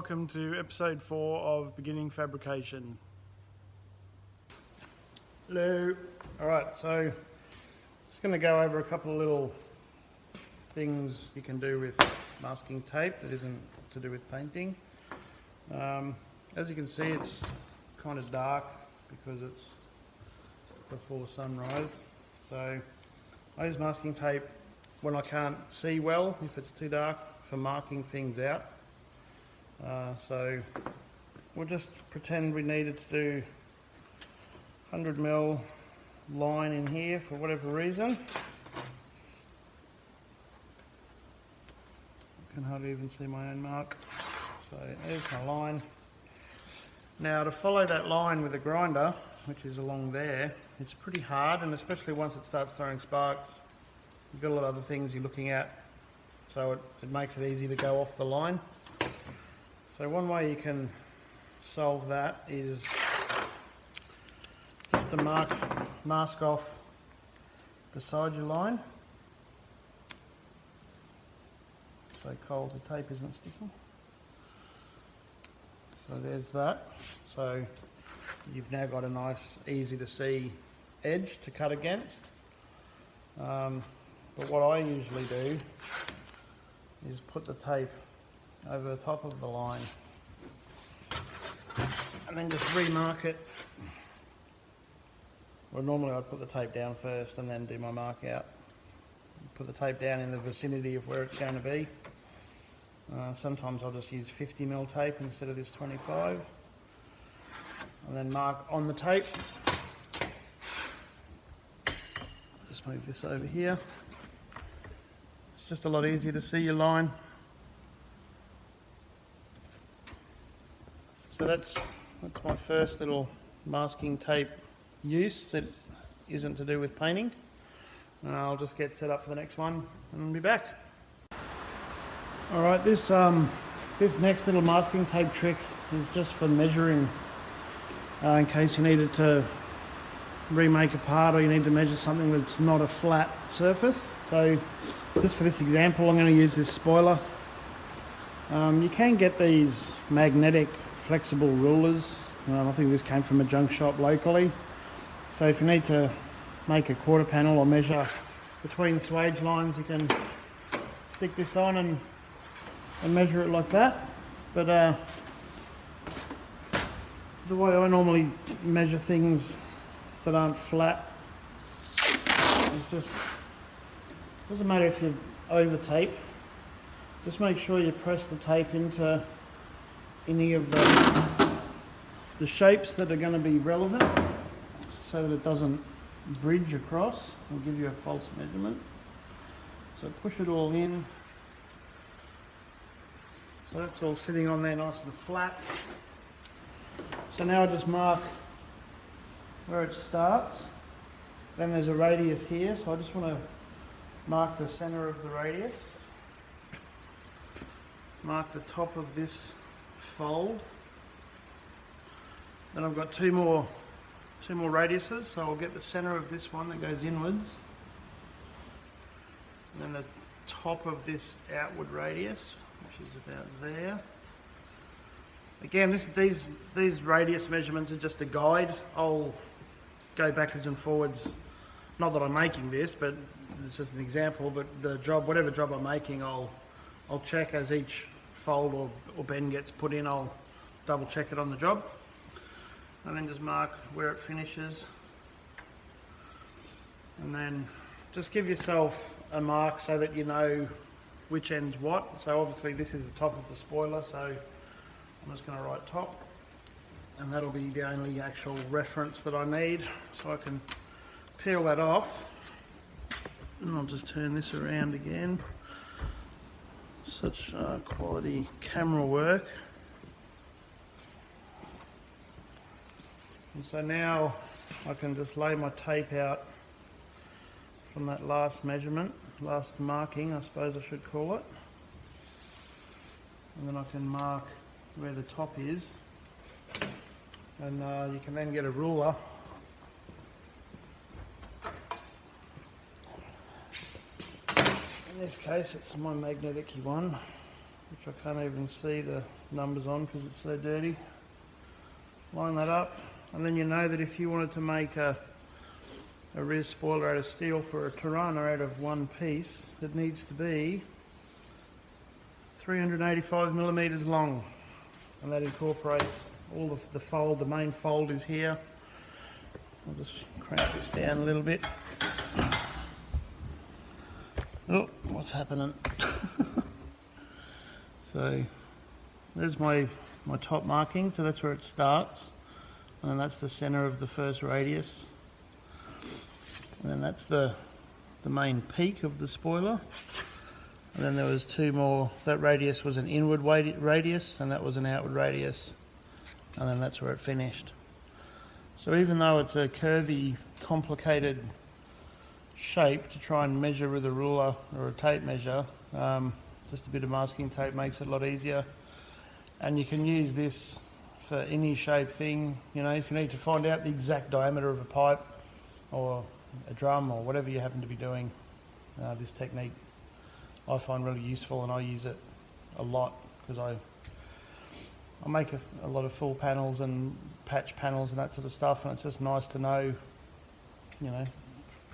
welcome to episode 4 of Beginning Fabrication. Hello. Alright, so just going to go over a couple of little things you can do with masking tape that isn't to do with painting. As you can see, it's kind of dark because it's before the sunrise. So I use masking tape when I can't see well, if it's too dark, for marking things out. So we'll just pretend we needed to do 100mm line in here for whatever reason. I can hardly even see my own mark. So there's my line. Now to follow that line with a grinder, which is along there, it's pretty hard, and especially once it starts throwing sparks, you've got a lot of other things you're looking at, so it makes it easy to go off the line. So one way you can solve that is just to mask off beside your line, so cold the tape isn't sticking. So there's that. So you've now got a nice, easy to see edge to cut against. But what I usually do is put the tape over the top of the line and then just remark it. Well, normally I'd put the tape down first and then do my mark out. Put the tape down in the vicinity of where it's going to be. Sometimes I'll just use 50mm tape instead of this 25, and then mark on the tape. Just move this over here. It's just a lot easier to see your line. So that's my first little masking tape use that isn't to do with painting. And I'll just get set up for the next one and I'll be back. Alright, this next little masking tape trick is just for measuring, in case you needed to remake a part or you need to measure something that's not a flat surface. So just for this example, I'm going to use this spoiler. You can get these magnetic flexible rulers. I think this came from a junk shop locally. So if you need to make a quarter panel or measure between swage lines, you can stick this on and measure it like that. But the way I normally measure things that aren't flat is just, doesn't matter if you over tape, just make sure you press the tape into any of the shapes that are going to be relevant, so that it doesn't bridge across or give you a false measurement. So push it all in. So that's all sitting on there nice and flat. So now I just mark where it starts. Then there's a radius here, so I just want to mark the center of the radius. Mark the top of this fold. Then I've got two more radiuses, so I'll get the center of this one that goes inwards. And then the top of this outward radius, which is about there. Again, these radius measurements are just a guide. I'll go backwards and forwards. Not that I'm making this, but it's just an example. But the job, whatever job I'm making, I'll check as each fold or bend gets put in. I'll double check it on the job, and then just mark where it finishes. And then just give yourself a mark so that you know which end's what. So obviously this is the top of the spoiler, so I'm just going to write top, and that'll be the only actual reference that I need. So I can peel that off, and I'll just turn this around again. Such quality camera work. And so now I can just lay my tape out from that last measurement, last marking I suppose I should call it. And then I can mark where the top is. And you can then get a ruler . In this case it's my magnetic one, which I can't even see the numbers on because it's so dirty. Line that up, and then you know that if you wanted to make a rear spoiler out of steel for a Tirana out of one piece, it needs to be 385 millimeters long, and that incorporates all the fold. The main fold is here. I'll just crank this down a little bit. Oh, what's happening? So there's my top marking, so that's where it starts, and then that's the center of the first radius, and then that's the main peak of the spoiler, and then there was two more. That radius was an inward radius, and that was an outward radius, and then that's where it finished. So even though it's a curvy, complicated shape to try and measure with a ruler or a tape measure, just a bit of masking tape makes it a lot easier. And you can use this for any shape thing. You know, if you need to find out the exact diameter of a pipe or a drum or whatever you happen to be doing, this technique I find really useful, and I use it a lot because I make a lot of full panels and patch panels and that sort of stuff, and it's just nice to know, you know,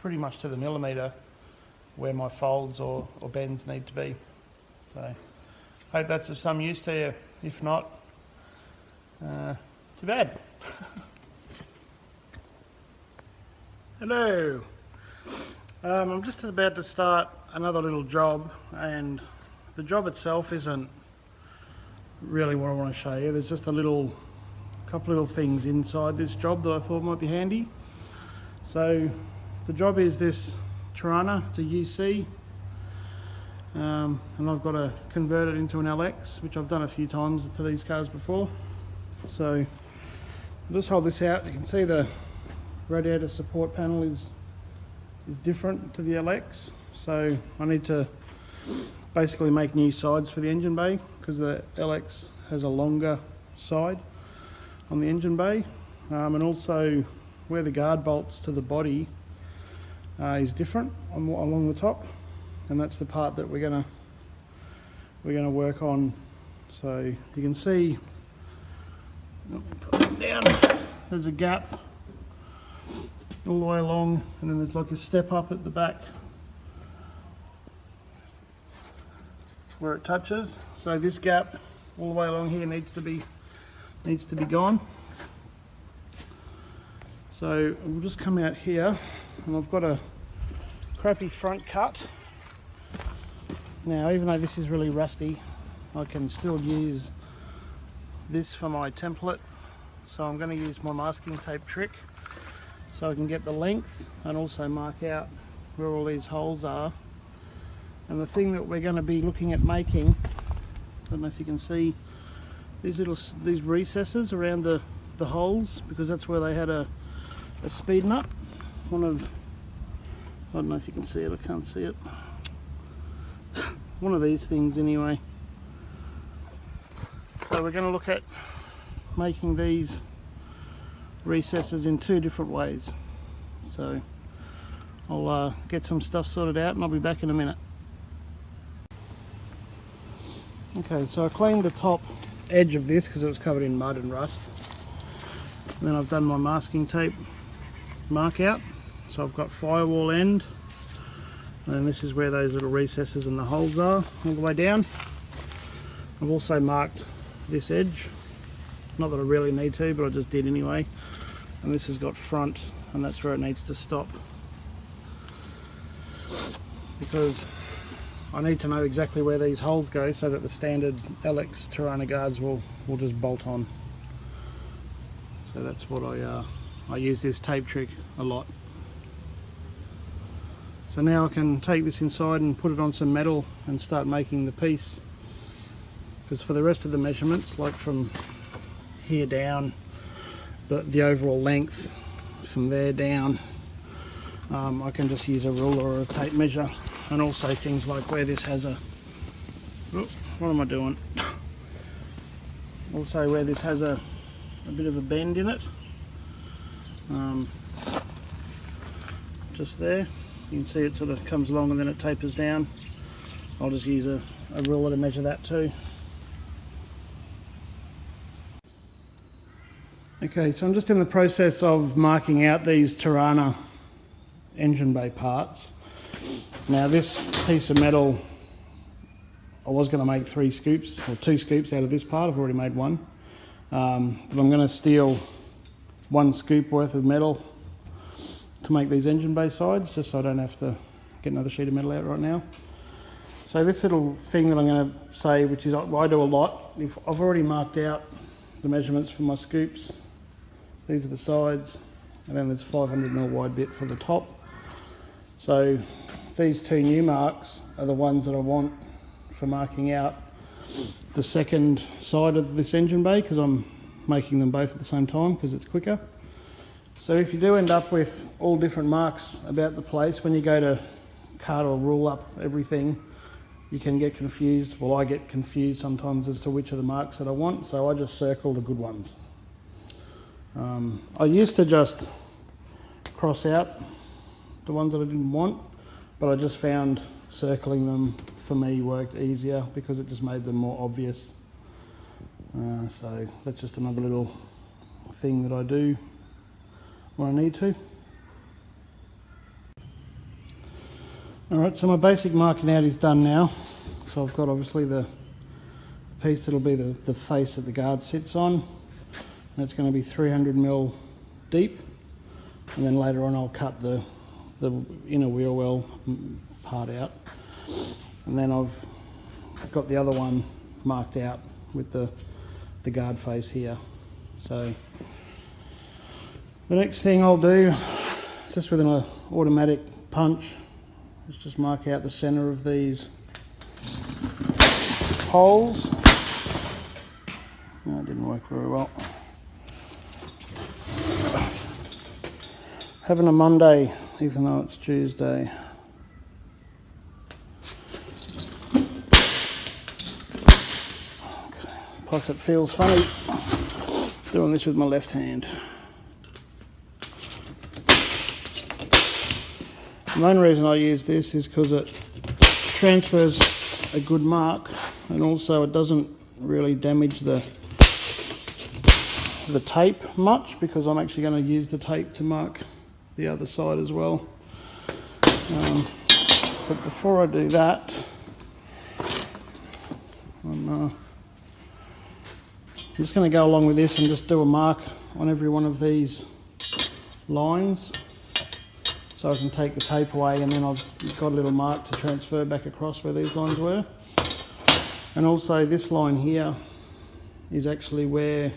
pretty much to the millimetre where my folds or bends need to be. So hope that's of some use to you. If not, too bad. Hello. I'm just about to start another little job, and the job itself isn't really what I want to show you. There's just a couple little things inside this job that I thought might be handy. So the job is this Tirana. It's a UC, and I've got to convert it into an LX, which I've done a few times to these cars before. So I'll just hold this out. You can see the radiator support panel is different to the LX, so I need to basically make new sides for the engine bay, because the LX has a longer side on the engine bay, and also where the guard bolts to the body is different along the top, and that's the part that we're gonna work on. So you can see, let me put it down, there's a gap all the way along, and then there's like a step up at the back where it touches. So this gap all the way along here needs to be gone. So we'll just come out here, and I've got a crappy front cut. Now, even though this is really rusty, I can still use this for my template. So I'm going to use my masking tape trick so I can get the length and also mark out where all these holes are. And the thing that we're going to be looking at making, I don't know if you can see these recesses around the holes, because that's where they had a speed nut. I don't know if you can see it, I can't see it. One of these things anyway. So we're going to look at making these recesses in two different ways. So I'll get some stuff sorted out and I'll be back in a minute. Okay, so I cleaned the top edge of this because it was covered in mud and rust. And then I've done my masking tape mark out. So I've got firewall end, and then this is where those little recesses and the holes are all the way down. I've also marked this edge, not that I really need to, but I just did anyway. And this has got front, and that's where it needs to stop, because I need to know exactly where these holes go so that the standard LX Tirana guards will just bolt on. So that's what I use this tape trick a lot. So now I can take this inside and put it on some metal and start making the piece, because for the rest of the measurements, like from here down, the overall length from there down, I can just use a ruler or a tape measure. And also things like where this has a, oh, what am I doing? Also where this has a bit of a bend in it, just there. You can see it sort of comes along and then it tapers down. I'll just use a ruler to measure that too. Okay, so I'm just in the process of marking out these Tirana engine bay parts. Now this piece of metal, I was going to make 3 scoops or 2 scoops out of this part. I've already made one, but I'm going to steal 1 scoop worth of metal to make these engine bay sides, just so I don't have to get another sheet of metal out right now. So this little thing that I'm going to say, which is I do a lot, if I've already marked out the measurements for my scoops. These are the sides, and then there's 500mm wide bit for the top. So these 2 new marks are the ones that I want for marking out the second side of this engine bay, because I'm making them both at the same time because it's quicker. So if you do end up with all different marks about the place, when you go to cut or rule up everything, you can get confused. Well, I get confused sometimes as to which of the marks that I want, so I just circle the good ones. I used to just cross out the ones that I didn't want, but I just found circling them for me worked easier because it just made them more obvious. So that's just another little thing that I do when I need to. Alright, so my basic marking out is done now. So I've got obviously the piece that'll be the face that the guard sits on. And it's going to be 300mm deep. And then later on I'll cut the inner wheel well part out. And then I've got the other one marked out with the guard face here. So the next thing I'll do, just with an automatic punch, is just mark out the center of these holes. That didn't work very well. Having a Monday, even though it's Tuesday. Okay. Plus it feels funny doing this with my left hand. The main reason I use this is because it transfers a good mark, and also it doesn't really damage the tape much, because I'm actually going to use the tape to mark the other side as well. But before I do that, I'm just going to go along with this and just do a mark on every one of these lines, so I can take the tape away, and then I've got a little mark to transfer back across where these lines were. And also this line here is actually where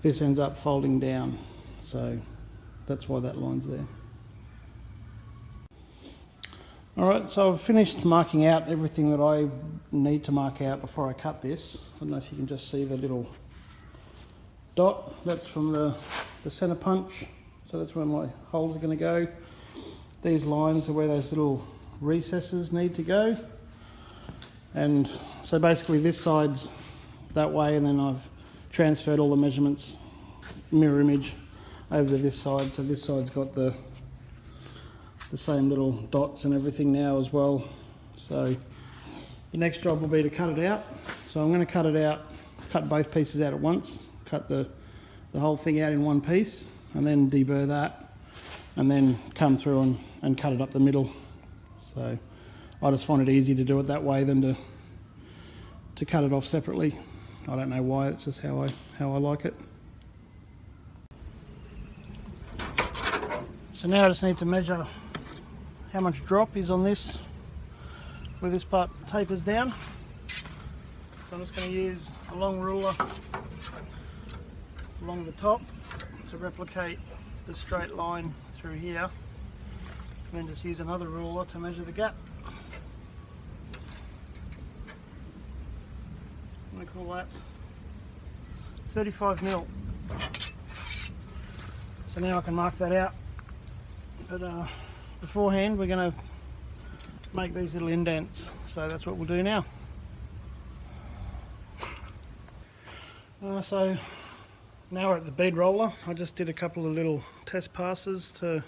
this ends up folding down, so that's why that line's there. Alright, so I've finished marking out everything that I need to mark out before I cut this. I don't know if you can just see the little dot. That's from the center punch, so that's where my holes are going to go. These lines are where those little recesses need to go. And so basically this side's that way, and then I've transferred all the measurements, mirror image, over to this side. So this side's got the same little dots and everything now as well. So the next job will be to cut it out. So I'm going to cut it out, cut both pieces out at once, cut the whole thing out in one piece, and then deburr that, and then come through and cut it up the middle. So I just find it easier to do it that way than to cut it off separately. I don't know why, it's just how I like it. So now I just need to measure how much drop is on this where this part tapers down. So I'm just going to use a long ruler along the top to replicate the straight line through here, and then just use another ruler to measure the gap. I'm going to call that 35mm. So now I can mark that out, but beforehand we're going to make these little indents, so that's what we'll do now. So now we're at the bead roller. I just did a couple of little test passes to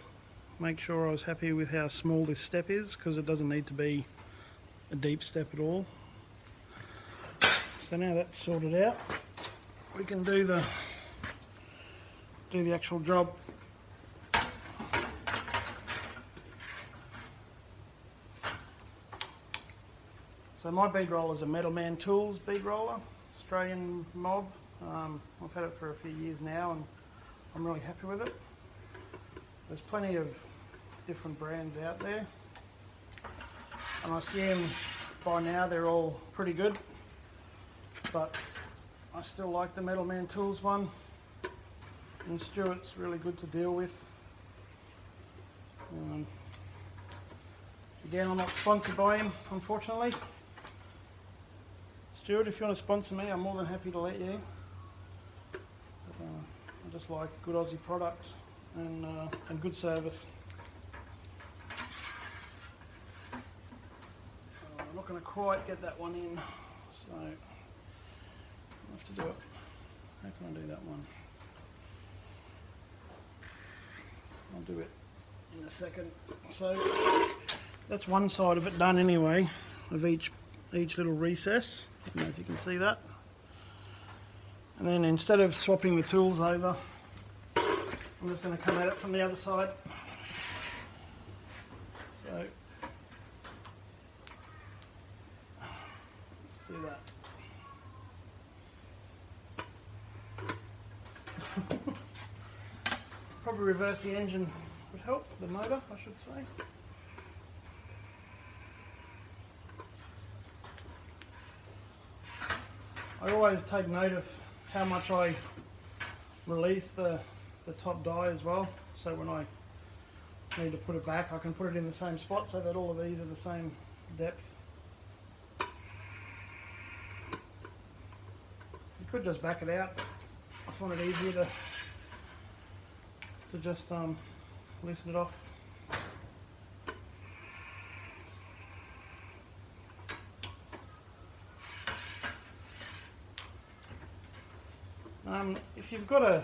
make sure I was happy with how small this step is, because it doesn't need to be a deep step at all. So now that's sorted out, we can do the do the actual job. So my bead roller is a Metalman Tools bead roller, Australian mob. I've had it for a few years now and I'm really happy with it. There's plenty of different brands out there and I assume by now they're all pretty good, but I still like the Metalman Tools one, and Stuart's really good to deal with. Again, I'm not sponsored by him, unfortunately. Stuart, if you want to sponsor me, I'm more than happy to let you. But, I just like good Aussie product and good service. I'm not going to quite get that one in, so I'll have to do it. How can I do that one? I'll do it in a second. So that's one side of it done anyway, of each little recess. I don't know if you can see that. And then instead of swapping the tools over, I'm just going to come at it from the other side. So let's do that. Probably reverse the engine would help, the motor I should say. I always take note of how much I release the top die as well, so when I need to put it back I can put it in the same spot so that all of these are the same depth. You could just back it out, but I find it easier to just loosen it off. If you've got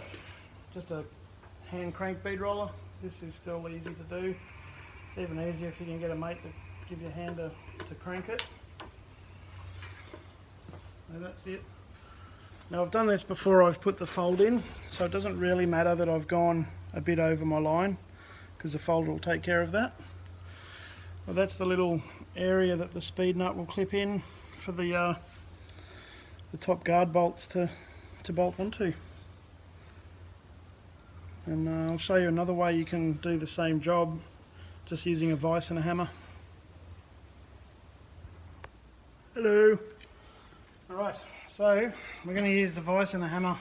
just a hand crank bead roller, this is still easy to do. It's even easier if you can get a mate to give you a hand to crank it. So that's it. Now I've done this before I've put the fold in, so it doesn't really matter that I've gone a bit over my line because the folder will take care of that. Well, that's the little area that the speed nut will clip in for the top guard bolts to bolt onto. And I'll show you another way you can do the same job just using a vise and a hammer. Hello. Alright, so we're going to use the vise and a hammer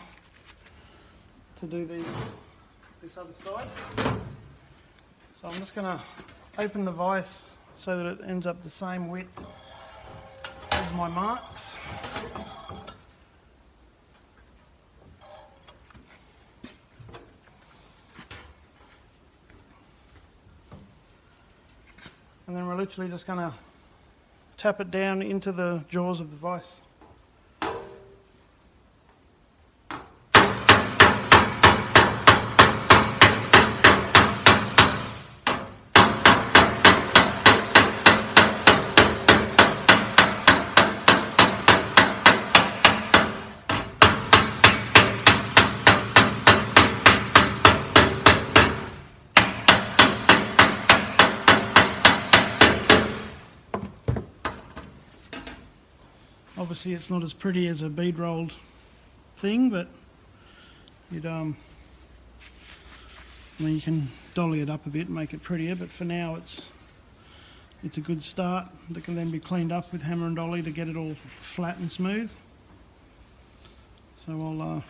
to do this other side. So I'm just going to open the vise so that it ends up the same width as my marks. And then we're literally just going to tap it down into the jaws of the vise. Obviously it's not as pretty as a bead rolled thing, but it I mean, you can dolly it up a bit and make it prettier, but for now it's a good start. It can then be cleaned up with hammer and dolly to get it all flat and smooth. So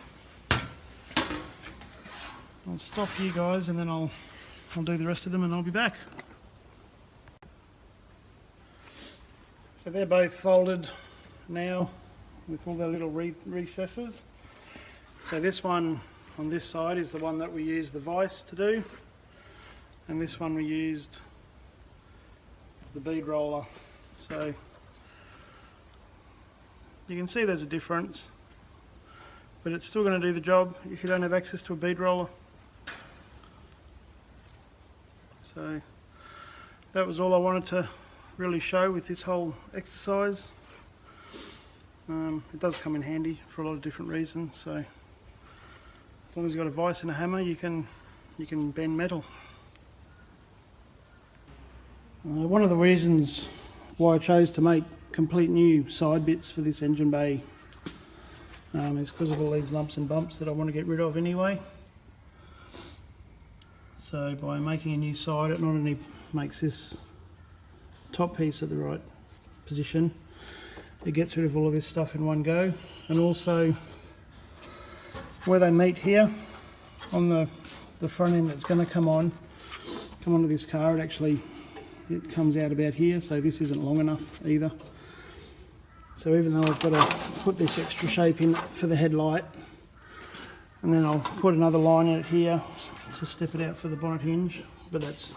I'll stop here guys, and then I'll do the rest of them and I'll be back. So they're both folded now with all their little recesses. So this one on this side is the one that we used the vise to do, and this one we used the bead roller. So you can see there's a difference, but it's still going to do the job if you don't have access to a bead roller. So that was all I wanted to really show with this whole exercise. It does come in handy for a lot of different reasons, so As long as you've got a vise and a hammer, you can bend metal. One of the reasons why I chose to make complete new side bits for this engine bay is because of all these lumps and bumps that I want to get rid of anyway. So by making a new side, it not only makes this top piece at the right position, it gets rid of all of this stuff in one go, and also where they meet here on the front end that's going to come onto this car, it comes out about here, so this isn't long enough either. So even though I've got to put this extra shape in for the headlight, and then I'll put another line in it here to step it out for the bonnet hinge, but that's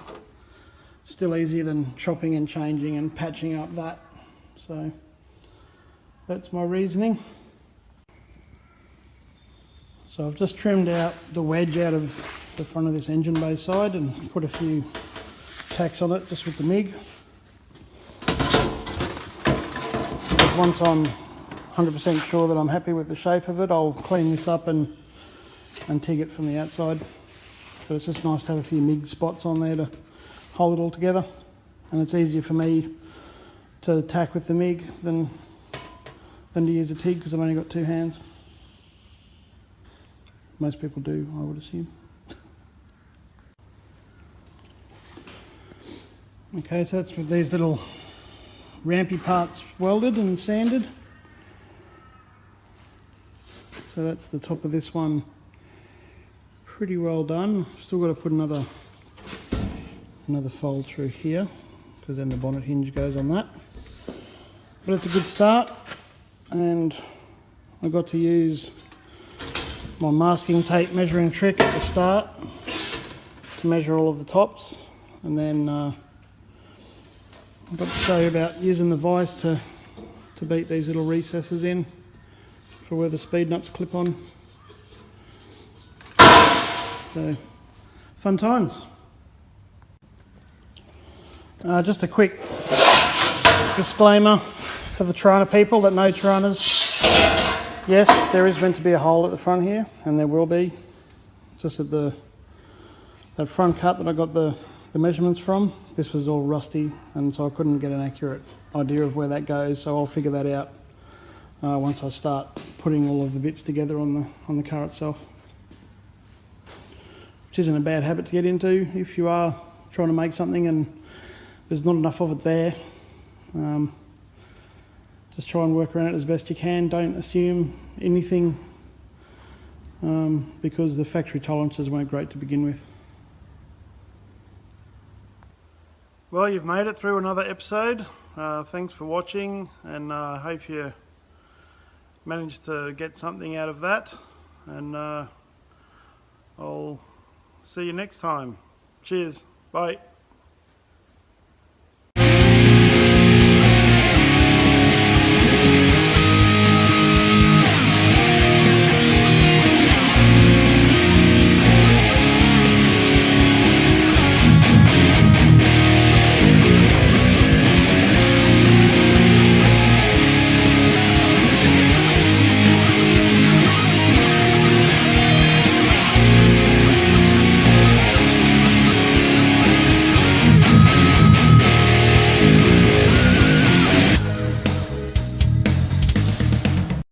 still easier than chopping and changing and patching up that. So that's my reasoning. So I've just trimmed out the wedge out of the front of this engine bay side and put a few tacks on it just with the MIG. Once I'm 100% sure that I'm happy with the shape of it, I'll clean this up and TIG it from the outside. But it's just nice to have a few MIG spots on there to hold it all together, and it's easier for me to tack with the MIG than to use a TIG because I've only got two hands. Most people do, I would assume. Okay, so that's with these little rampy parts welded and sanded. So that's the top of this one, pretty well done. Still got to put another fold through here because then the bonnet hinge goes on that. But it's a good start, and I got to use my masking tape measuring trick at the start to measure all of the tops, and then I've got to show you about using the vise to beat these little recesses in for where the speed nuts clip on. So, fun times. Just a quick disclaimer for the Tirana people that know Tiranas. Yes, there is meant to be a hole at the front here, and there will be. Just at that front cut that I got the measurements from, this was all rusty, and so I couldn't get an accurate idea of where that goes, so I'll figure that out once I start putting all of the bits together on the car itself. Which isn't a bad habit to get into if you are trying to make something and there's not enough of it there. Just try and work around it as best you can. Don't assume anything because the factory tolerances weren't great to begin with. Well, you've made it through another episode. Thanks for watching, and I hope you managed to get something out of that, and I'll see you next time. Cheers, bye.